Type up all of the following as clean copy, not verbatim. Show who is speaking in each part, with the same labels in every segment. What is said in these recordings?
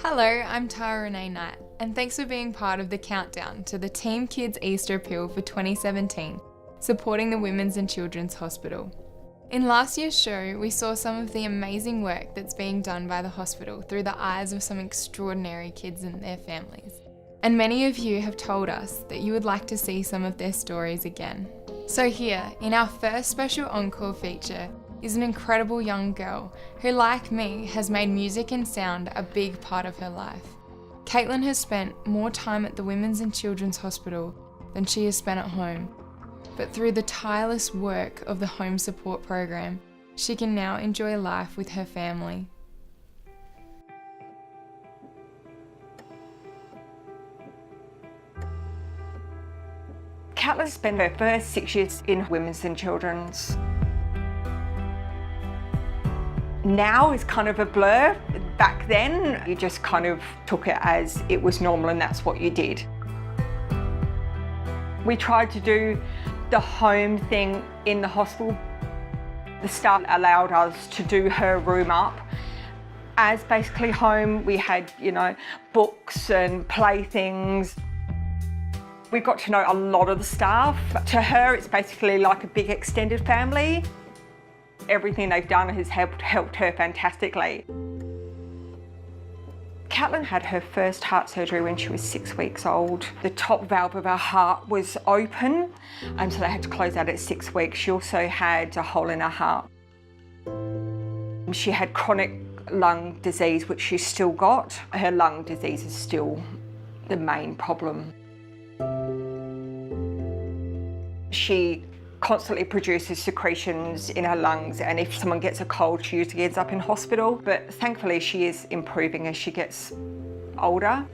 Speaker 1: Hello, I'm Tara Renee Knight, and thanks for being part of the countdown to the TeamKids Easter Appeal for 2017, supporting the Women's and Children's Hospital. In last year's show, we saw some of the amazing work that's being done by the hospital through the eyes of some extraordinary kids and their families. And many of you have told us that you would like to see some of their stories again. So here, in our first special encore feature, is an incredible young girl who, like me, has made music and sound a big part of her life. Catelyn has spent more time at the Women's and Children's Hospital than she has spent at home, but through the tireless work of the home support program, she can now enjoy life with her family.
Speaker 2: Catelyn spent her first 6 years in Women's and Children's. Now is kind of a blur. Back then, you just kind of took it as it was normal and that's what you did. We tried to do the home thing in the hospital. The staff allowed us to do her room up as basically home. We had, books and playthings. We got to know a lot of the staff. To her, it's basically like a big extended family. Everything they've done has helped her fantastically. Catelyn had her first heart surgery when she was 6 weeks old. The top valve of her heart was open, and so they had to close that at 6 weeks. She also had a hole in her heart. She had chronic lung disease, which she's still got. Her lung disease is still the main problem. She constantly produces secretions in her lungs, and if someone gets a cold, she usually ends up in hospital. But thankfully, she is improving as she gets older.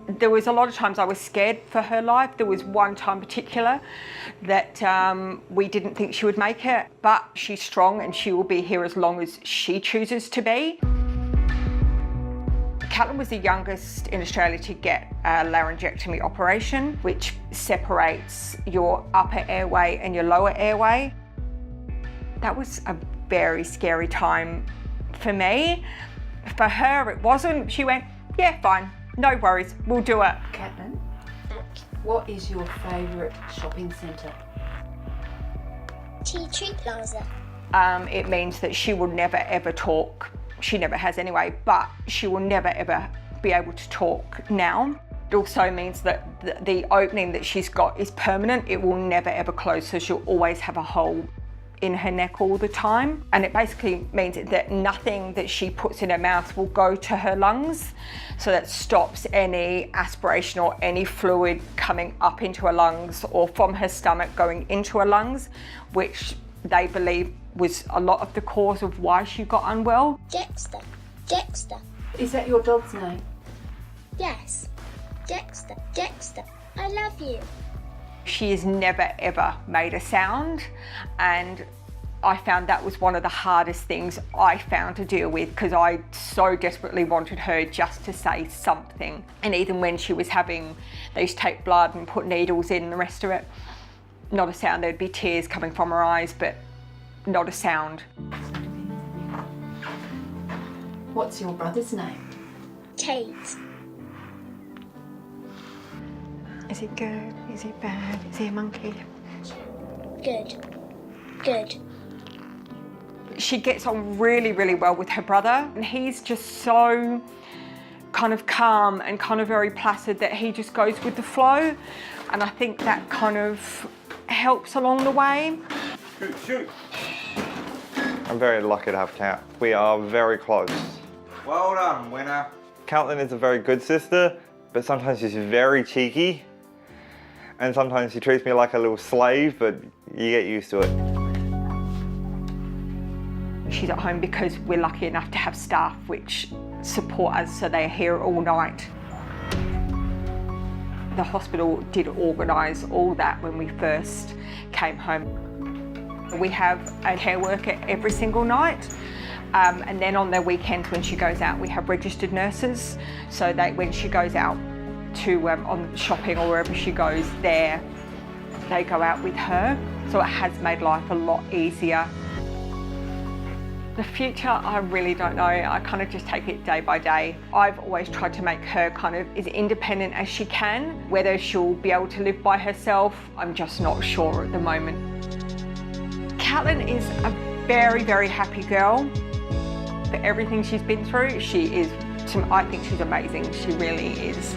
Speaker 2: There was a lot of times I was scared for her life. There was one time in particular that we didn't think she would make it, but she's strong and she will be here as long as she chooses to be. Catelyn was the youngest in Australia to get a laryngectomy operation, which separates your upper airway and your lower airway. That was a very scary time for me. For her, it wasn't. She went, yeah, fine, no worries, we'll do it.
Speaker 3: Catelyn, what is your favourite shopping centre?
Speaker 4: Tea Tree Plaza.
Speaker 2: It means that she will never ever talk. She never has anyway, but she will never ever be able to talk now. It also means that the opening that she's got is permanent. It will never ever close, so she'll always have a hole in her neck all the time. And it basically means that nothing that she puts in her mouth will go to her lungs. So that stops any aspiration or any fluid coming up into her lungs or from her stomach going into her lungs, which they believe was a lot of the cause of why she got unwell.
Speaker 4: Dexter.
Speaker 3: Is that your dog's name?
Speaker 4: Yes. Dexter. I love you.
Speaker 2: She has never ever made a sound, and I found that was one of the hardest things I found to deal with, because I so desperately wanted her just to say something. And even when she was having, they used to take blood and put needles in and the rest of it, not a sound. There'd be tears coming from her eyes, but not a sound.
Speaker 3: What's your brother's name?
Speaker 4: Tate.
Speaker 2: Is he good? Is he bad? Is he a monkey?
Speaker 4: Good.
Speaker 2: She gets on really, really well with her brother, and he's just so kind of calm and kind of very placid that he just goes with the flow, and I think that kind of helps along the way.
Speaker 5: Shoot. I'm very lucky to have Kat. We are very close.
Speaker 6: Well done, winner.
Speaker 5: Catelyn is a very good sister, but sometimes she's very cheeky. And sometimes she treats me like a little slave, but you get used to it.
Speaker 2: She's at home because we're lucky enough to have staff which support us, so they're here all night. The hospital did organise all that when we first came home. We have a care worker every single night, and then on the weekends when she goes out, we have registered nurses, so that when she goes out to on shopping or wherever she goes there, they go out with her. So it has made life a lot easier. The future, I really don't know. I kind of just take it day by day. I've always tried to make her kind of as independent as she can. Whether she'll be able to live by herself, I'm just not sure at the moment. Catelyn is a very, very happy girl. For everything she's been through, I think she's amazing. She really is.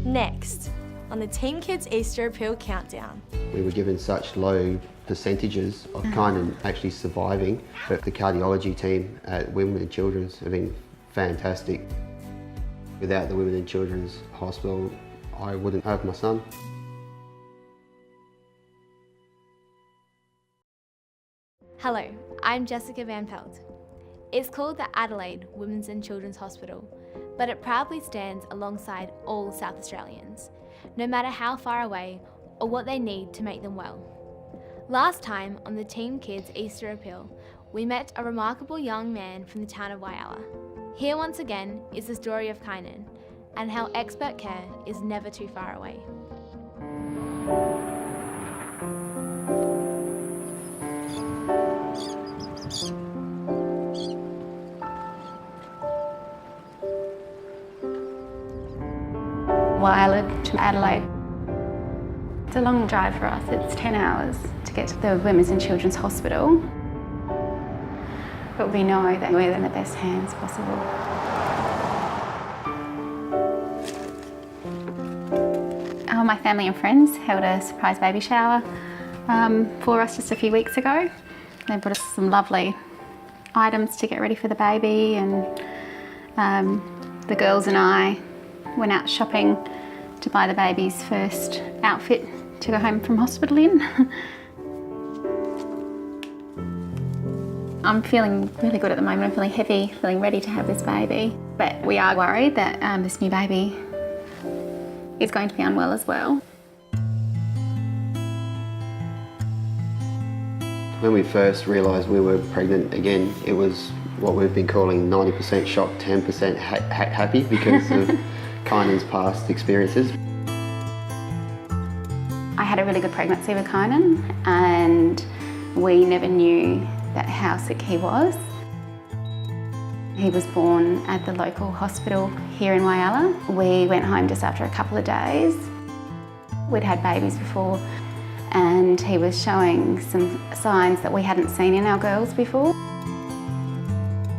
Speaker 7: Next, on the TeamKids Easter Appeal Countdown.
Speaker 8: We were given such low percentages of Catelyn actually surviving, but the cardiology team at Women and Children's have been fantastic. Without the Women and Children's Hospital, I wouldn't have my son.
Speaker 9: Hello, I'm Jessica Van Pelt. It's called the Adelaide Women's and Children's Hospital, but it proudly stands alongside all South Australians, no matter how far away or what they need to make them well. Last time on the TeamKids Easter Appeal, we met a remarkable young man from the town of Whyalla. Here once again is the story of Catelyn and how expert care is never too far away.
Speaker 10: Whyalla to Adelaide. It's a long drive for us. It's 10 hours to get to the Women's and Children's Hospital. But we know that we're in the best hands possible. My family and friends held a surprise baby shower for us just a few weeks ago. They brought us some lovely items to get ready for the baby, and the girls and I went out shopping to buy the baby's first outfit to go home from hospital in. I'm feeling really good at the moment. I'm feeling heavy, feeling ready to have this baby. But we are worried that this new baby is going to be unwell as well.
Speaker 8: When we first realised we were pregnant again, it was what we've been calling 90% shocked, 10% happy because of Catelyn's past experiences.
Speaker 10: I had a really good pregnancy with Catelyn, and we never knew how sick he was. He was born at the local hospital here in Whyalla. We went home just after a couple of days. We'd had babies before, and he was showing some signs that we hadn't seen in our girls before.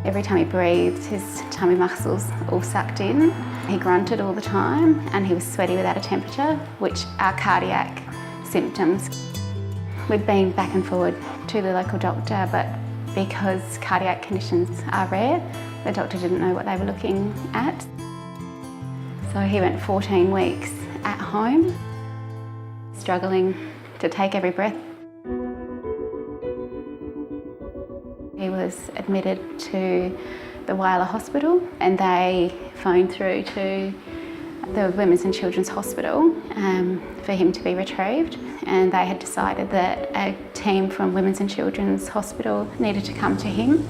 Speaker 10: Every time he breathed, his tummy muscles all sucked in. He grunted all the time, and he was sweaty without a temperature, which are cardiac symptoms. We'd been back and forward to the local doctor, but because cardiac conditions are rare, the doctor didn't know what they were looking at. So he went 14 weeks at home, struggling to take every breath. He was admitted to the Whyalla Hospital, and they phoned through to the Women's and Children's Hospital for him to be retrieved, and they had decided that a team from Women's and Children's Hospital needed to come to him.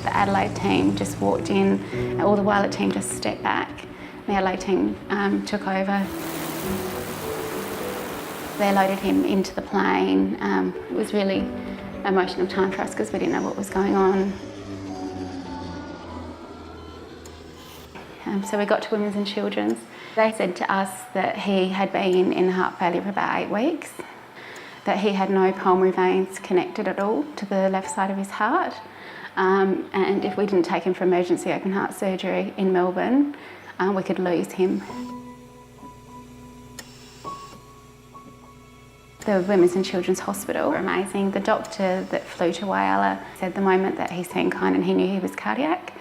Speaker 10: The Adelaide team just walked in, all the Whyalla team just stepped back. The Adelaide team took over. They loaded him into the plane. It was really an emotional time for us because we didn't know what was going on. So we got to Women's and Children's. They said to us that he had been in heart failure for about 8 weeks, that he had no pulmonary veins connected at all to the left side of his heart, and if we didn't take him for emergency open heart surgery in Melbourne, we could lose him. The Women's and Children's Hospital were amazing. The doctor that flew to Whyalla said the moment that he seen Catelyn, he knew he was cardiac.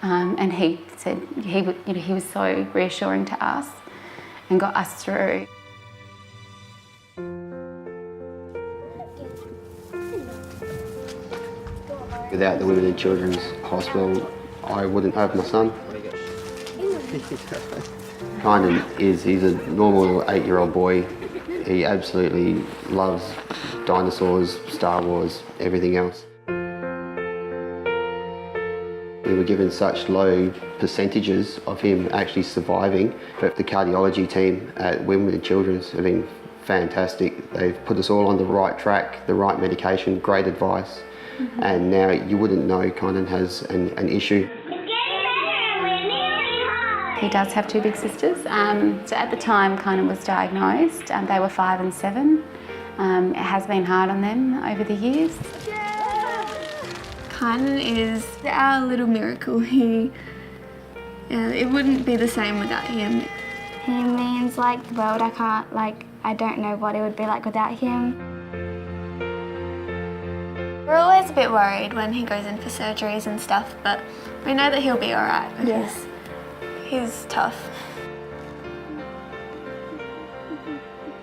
Speaker 10: And he said he was so reassuring to us and got us through.
Speaker 8: Without the Women and Children's Hospital, I wouldn't have my son. Catelyn he's a normal 8-year-old boy. He absolutely loves dinosaurs, Star Wars, everything else. We were given such low percentages of him actually surviving, but the cardiology team at Women and Children's have been fantastic. They've put us all on the right track, the right medication, great advice, and now you wouldn't know Kynan has an issue.
Speaker 10: He does have two big sisters. So at the time Kynan was diagnosed, they were 5 and 7. It has been hard on them over the years.
Speaker 11: Kynan is our little miracle. It wouldn't be the same without him.
Speaker 4: He means like the world. I don't know what it would be like without him.
Speaker 11: We're always a bit worried when he goes in for surgeries and stuff, but we know that he'll be all right because he's tough.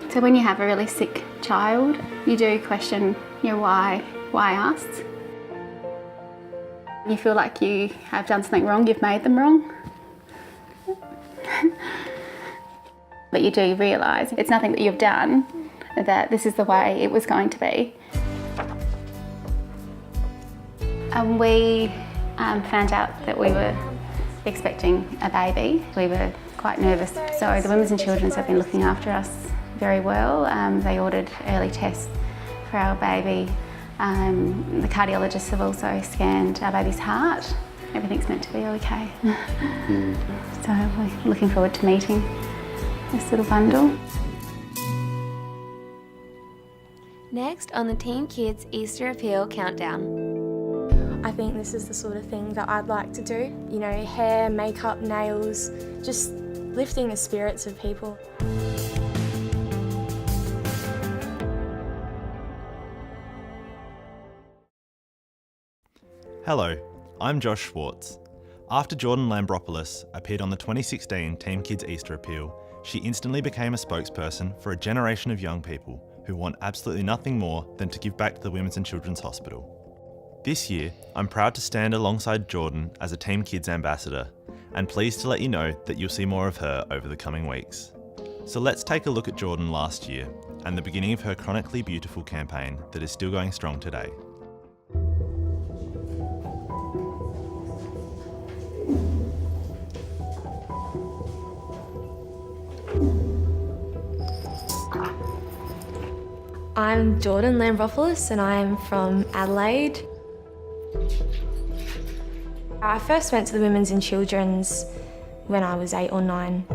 Speaker 10: So when you have a really sick child, you do question your why us. You feel like you have done something wrong, you've made them wrong. But you do realise it's nothing that you've done, that this is the way it was going to be. We found out that we were expecting a baby. We were quite nervous. So the Women's and Children's have been looking after us very well. They ordered early tests for our baby. The cardiologists have also scanned our baby's heart. Everything's meant to be okay. So we're looking forward to meeting this little bundle.
Speaker 7: Next on the Team Kids Easter Appeal Countdown.
Speaker 12: I think this is the sort of thing that I'd like to do. You know, hair, makeup, nails, just lifting the spirits of people.
Speaker 13: Hello, I'm Josh Schwartz. After Jordan Lambropoulos appeared on the 2016 Team Kids Easter Appeal, she instantly became a spokesperson for a generation of young people who want absolutely nothing more than to give back to the Women's and Children's Hospital. This year, I'm proud to stand alongside Jordan as a Team Kids ambassador, and pleased to let you know that you'll see more of her over the coming weeks. So let's take a look at Jordan last year and the beginning of her Chronically Beautiful campaign that is still going strong today.
Speaker 12: I'm Jordan Lambropoulos and I'm from Adelaide. I first went to the Women's and Children's when I was 8 or 9.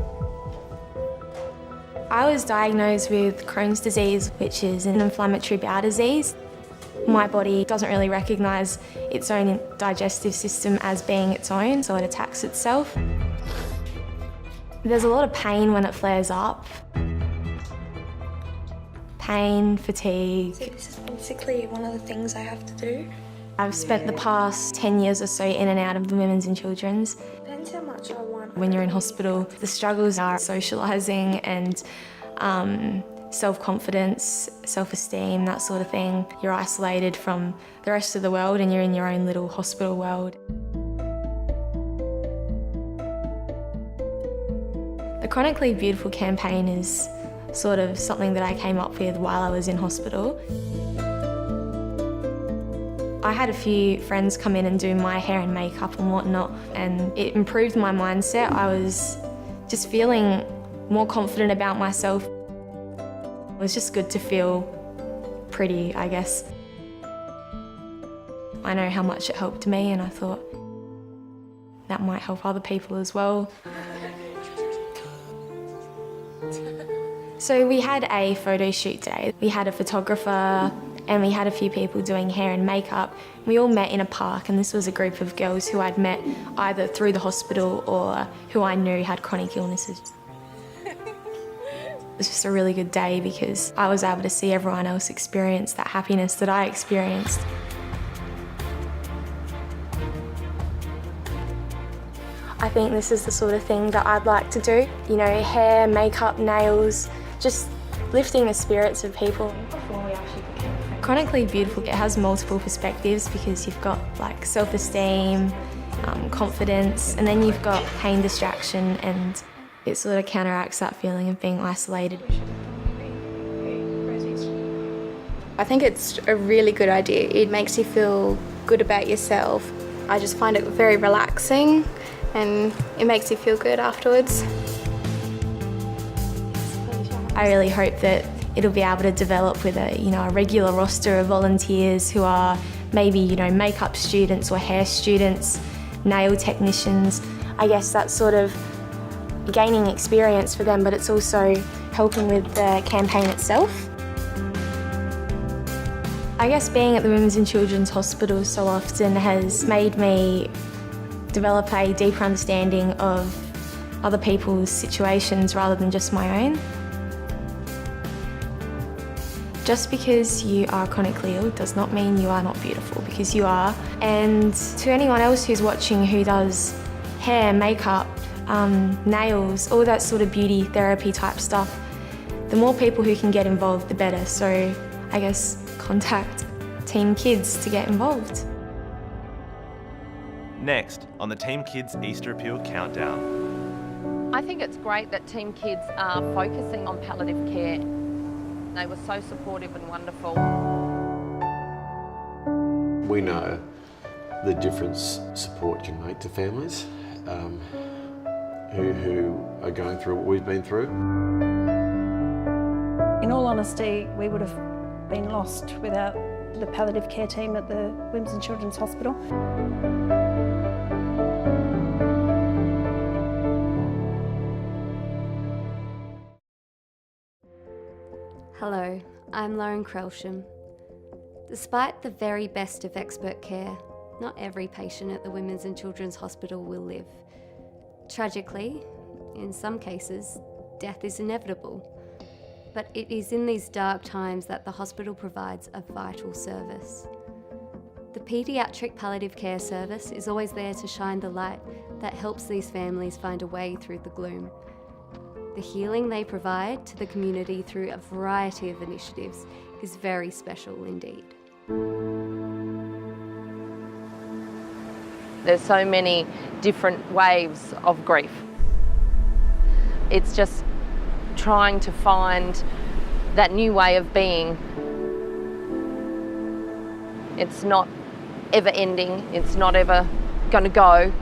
Speaker 12: I was diagnosed with Crohn's disease, which is an inflammatory bowel disease. My body doesn't really recognise its own digestive system as being its own, so it attacks itself. There's a lot of pain when it flares up. Pain, fatigue.
Speaker 11: So this is basically one of the things I have to do.
Speaker 12: I've spent the past 10 years or so in and out of the Women's and Children's.
Speaker 11: Depends how much I want.
Speaker 12: When you're in hospital, the struggles are socialising and self-confidence, self-esteem, that sort of thing. You're isolated from the rest of the world and you're in your own little hospital world. The Chronically Beautiful campaign is sort of something that I came up with while I was in hospital. I had a few friends come in and do my hair and makeup and whatnot, and it improved my mindset. I was just feeling more confident about myself. It was just good to feel pretty, I guess. I know how much it helped me, and I thought that might help other people as well. So we had a photo shoot day. We had a photographer and we had a few people doing hair and makeup. We all met in a park, and this was a group of girls who I'd met either through the hospital or who I knew had chronic illnesses. It was just a really good day because I was able to see everyone else experience that happiness that I experienced. I think this is the sort of thing that I'd like to do. You know, hair, makeup, nails, just lifting the spirits of people. Chronically Beautiful, it has multiple perspectives because you've got like self-esteem, confidence, and then you've got pain distraction, and it sort of counteracts that feeling of being isolated.
Speaker 11: I think it's a really good idea. It makes you feel good about yourself. I just find it very relaxing and it makes you feel good afterwards.
Speaker 12: I really hope that it'll be able to develop with a regular roster of volunteers who are maybe makeup students or hair students, nail technicians. I guess that's sort of gaining experience for them, but it's also helping with the campaign itself. I guess being at the Women's and Children's Hospital so often has made me develop a deeper understanding of other people's situations rather than just my own. Just because you are chronically ill does not mean you are not beautiful, because you are. And to anyone else who's watching who does hair, makeup, nails, all that sort of beauty therapy type stuff, the more people who can get involved, the better. So I guess contact TeamKids to get involved.
Speaker 13: Next on the TeamKids Easter Appeal Countdown.
Speaker 14: I think it's great that TeamKids are focusing on palliative care. They were so supportive and wonderful.
Speaker 15: We know the difference support can make to families who are going through what we've been through.
Speaker 16: In all honesty, we would have been lost without the palliative care team at the Women's and Children's Hospital.
Speaker 7: Hello, I'm Lauren Krelsham. Despite the very best of expert care, not every patient at the Women's and Children's Hospital will live. Tragically, in some cases, death is inevitable. But it is in these dark times that the hospital provides a vital service. The Paediatric Palliative Care Service is always there to shine the light that helps these families find a way through the gloom. The healing they provide to the community through a variety of initiatives is very special indeed.
Speaker 14: There's so many different waves of grief. It's just trying to find that new way of being. It's not ever ending, it's not ever going to go.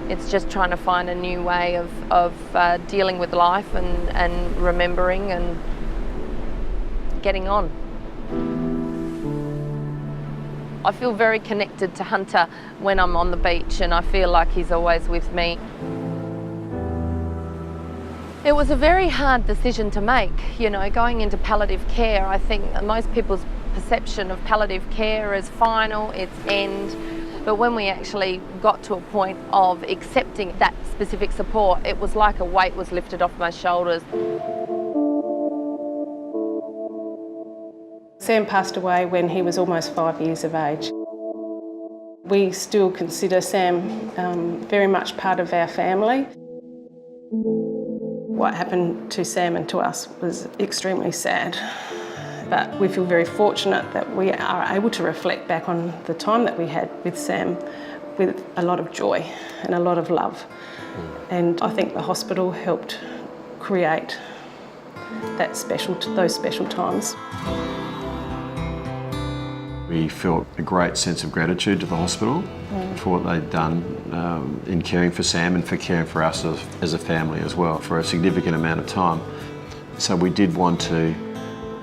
Speaker 14: It's just trying to find a new way of dealing with life and remembering and getting on. I feel very connected to Hunter when I'm on the beach, and I feel like he's always with me. It was a very hard decision to make, going into palliative care. I think most people's perception of palliative care is final, it's end. But when we actually got to a point of accepting that specific support, it was like a weight was lifted off my shoulders.
Speaker 17: Sam passed away when he was almost 5 years of age. We still consider Sam very much part of our family. What happened to Sam and to us was extremely sad, but we feel very fortunate that we are able to reflect back on the time that we had with Sam with a lot of joy and a lot of love. And I think the hospital helped create those special times.
Speaker 15: We felt a great sense of gratitude to the hospital for what they'd done in caring for Sam and for caring for us as a family as well for a significant amount of time. So we did want to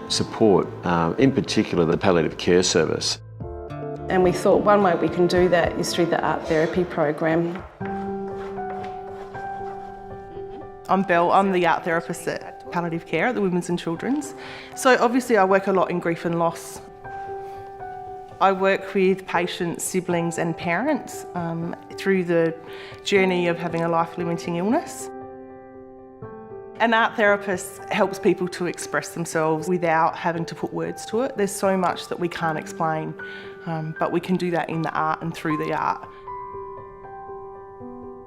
Speaker 15: support, in particular, the palliative care service.
Speaker 17: And we thought one way we can do that is through the art therapy program.
Speaker 18: I'm Belle, I'm the art therapist at Palliative Care at the Women's and Children's. So obviously I work a lot in grief and loss. I work with patients, siblings and parents through the journey of having a life-limiting illness. An art therapist helps people to express themselves without having to put words to it. There's so much that we can't explain, but we can do that in the art and through the art.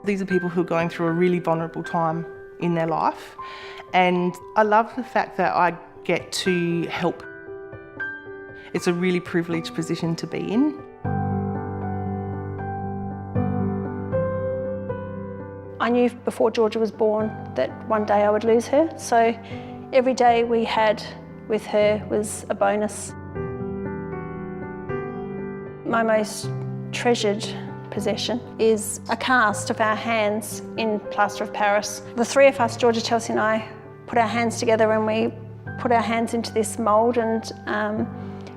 Speaker 18: These are people who are going through a really vulnerable time in their life, and I love the fact that I get to help. It's a really privileged position to be in.
Speaker 16: I knew before Georgia was born that one day I would lose her, so every day we had with her was a bonus. My most treasured possession is a cast of our hands in plaster of Paris. The three of us, Georgia, Chelsea and I, put our hands together and we put our hands into this mould, and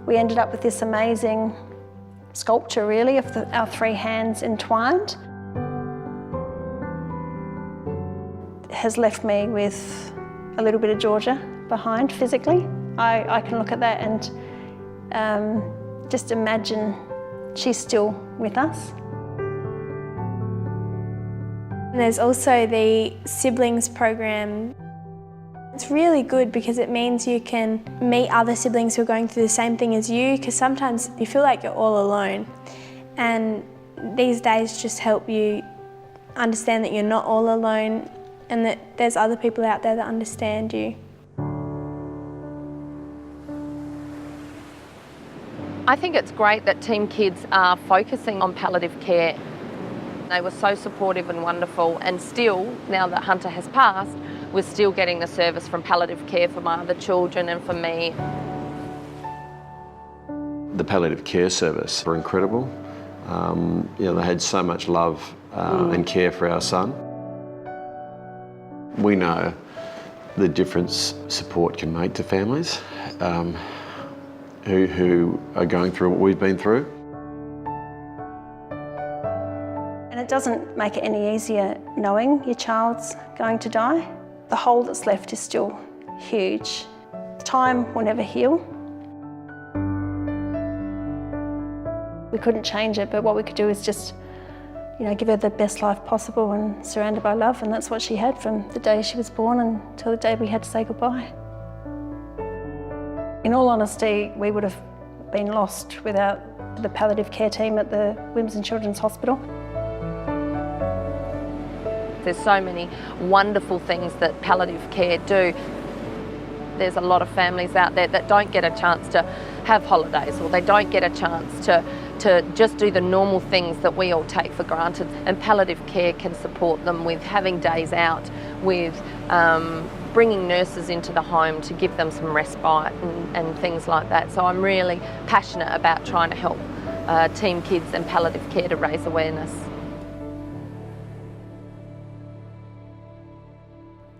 Speaker 16: we ended up with this amazing sculpture, really, of our 3 hands entwined. It has left me with a little bit of Georgia behind physically. I can look at that and just imagine she's still with us.
Speaker 12: And there's also the siblings program. It's really good because it means you can meet other siblings who are going through the same thing as you, because sometimes you feel like you're all alone. And these days just help you understand that you're not all alone and that there's other people out there that understand you.
Speaker 14: I think it's great that TeamKids are focusing on palliative care. They were so supportive and wonderful, and still, now that Hunter has passed, we're still getting the service from palliative care for my other children and for me.
Speaker 15: The palliative care service were incredible. They had so much love and care for our son. We know the difference support can make to families who are going through what we've been through.
Speaker 16: And it doesn't make it any easier knowing your child's going to die. The hole that's left is still huge. Time will never heal. We couldn't change it, but what we could do is just, give her the best life possible and surrounded by love, and that's what she had from the day she was born until the day we had to say goodbye. In all honesty, we would have been lost without the palliative care team at the Women's and Children's Hospital.
Speaker 14: There's so many wonderful things that palliative care do. There's a lot of families out there that don't get a chance to have holidays, or they don't get a chance to just do the normal things that we all take for granted. And palliative care can support them with having days out, with bringing nurses into the home to give them some respite and things like that. So I'm really passionate about trying to help TeamKids and palliative care to raise awareness.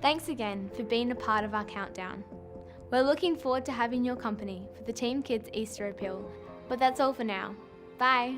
Speaker 9: Thanks again for being a part of our countdown. We're looking forward to having your company for the TeamKids Easter Appeal. But that's all for now. Bye!